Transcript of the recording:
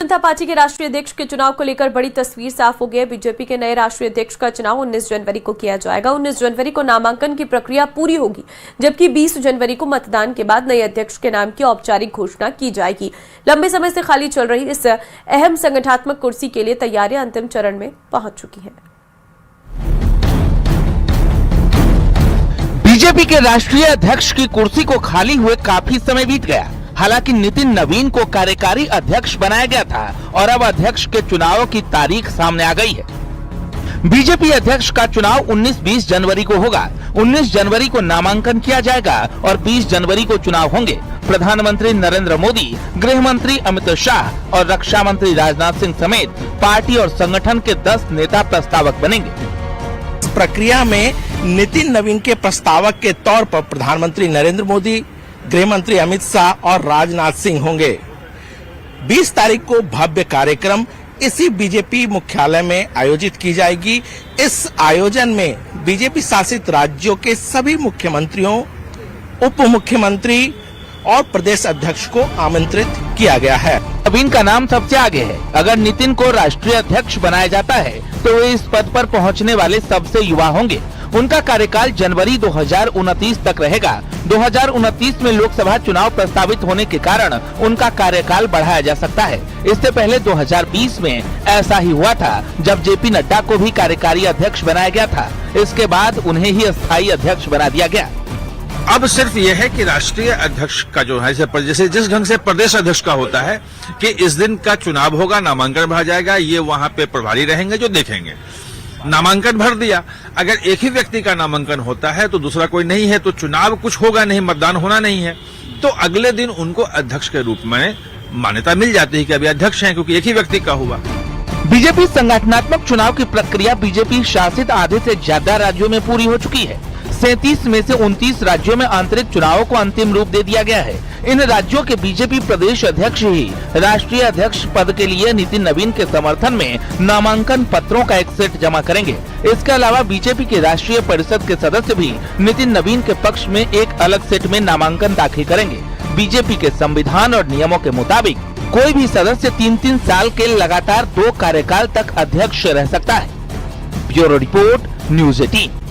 जनता party के राष्ट्रीय अध्यक्ष के चुनाव को लेकर बड़ी तस्वीर साफ हो गई है। बीजेपी के नए राष्ट्रीय अध्यक्ष का चुनाव 19 जनवरी को किया जाएगा। 19 जनवरी को नामांकन की प्रक्रिया पूरी होगी, जबकि 20 जनवरी को मतदान के बाद नए अध्यक्ष के नाम की औपचारिक घोषणा की जाएगी। लंबे समय से खाली चल रही इस अहम संगठनात्मक कुर्सी के लिए तैयारियां अंतिम चरण में पहुंच चुकी हैं। बीजेपी के राष्ट्रीय अध्यक्ष की कुर्सी को खाली हुए काफी समय बीत गया। हालांकि नितिन नवीन को कार्यकारी अध्यक्ष बनाया गया था और अब अध्यक्ष के चुनाव की तारीख सामने आ गई है। बीजेपी अध्यक्ष का चुनाव 19-20 जनवरी को होगा। 19 जनवरी को नामांकन किया जाएगा और 20 जनवरी को चुनाव होंगे। प्रधानमंत्री नरेंद्र मोदी, गृह मंत्री अमित शाह और रक्षा मंत्री राजनाथ सिंह समेत पार्टी और संगठन के 10 नेता प्रस्तावक बनेंगे। इस प्रक्रिया में नितिन नवीन के प्रस्तावक के तौर पर प्रधानमंत्री नरेंद्र मोदी, गृह मंत्री अमित शाह और राजनाथ सिंह होंगे। 20 तारीख को भव्य कार्यक्रम इसी बीजेपी मुख्यालय में आयोजित की जाएगी। इस आयोजन में बीजेपी शासित राज्यों के सभी मुख्यमंत्रियों, उप मुख्यमंत्री और प्रदेश अध्यक्ष को आमंत्रित किया गया है। नवीन का नाम सबसे आगे है। अगर नितिन को राष्ट्रीय अध्यक्ष बनाया जाता है तो वे इस पद पर पहुंचने वाले सबसे युवा होंगे। उनका कार्यकाल जनवरी 2029 तक रहेगा। 2029 में लोकसभा चुनाव प्रस्तावित होने के कारण उनका कार्यकाल बढ़ाया जा सकता है। इससे पहले 2020 में ऐसा ही हुआ था, जब जेपी नड्डा को भी कार्यकारी अध्यक्ष बनाया गया था। इसके बाद उन्हें ही अस्थायी अध्यक्ष बना दिया गया। अब सिर्फ ये है कि राष्ट्रीय अध्यक्ष का जो है, जैसे जिस ढंग से प्रदेश अध्यक्ष का होता है कि इस दिन का चुनाव होगा, नामांकन भरा जाएगा, ये वहां पे प्रभारी रहेंगे जो देखेंगे। नामांकन भर दिया, अगर एक ही व्यक्ति का नामांकन होता है तो दूसरा कोई नहीं है तो चुनाव कुछ होगा नहीं, मतदान होना नहीं है, तो अगले दिन उनको अध्यक्ष के रूप में मान्यता मिल जाती है कि अभी अध्यक्ष हैं, क्योंकि एक ही व्यक्ति का हुआ। बीजेपी संगठनात्मक चुनाव की प्रक्रिया बीजेपी शासित आधे से ज्यादा राज्यों में पूरी हो चुकी है। 37 में से 29 राज्यों में आंतरिक चुनावों को अंतिम रूप दे दिया गया है। इन राज्यों के बीजेपी प्रदेश अध्यक्ष ही राष्ट्रीय अध्यक्ष पद के लिए नितिन नवीन के समर्थन में नामांकन पत्रों का एक सेट जमा करेंगे। इसके अलावा बीजेपी के राष्ट्रीय परिषद के सदस्य भी नितिन नवीन के पक्ष में एक अलग सेट में नामांकन दाखिल करेंगे। बीजेपी के संविधान और नियमों के मुताबिक कोई भी सदस्य 3-3 साल के लगातार 2 कार्यकाल तक अध्यक्ष रह सकता है। Bureau report, news 18।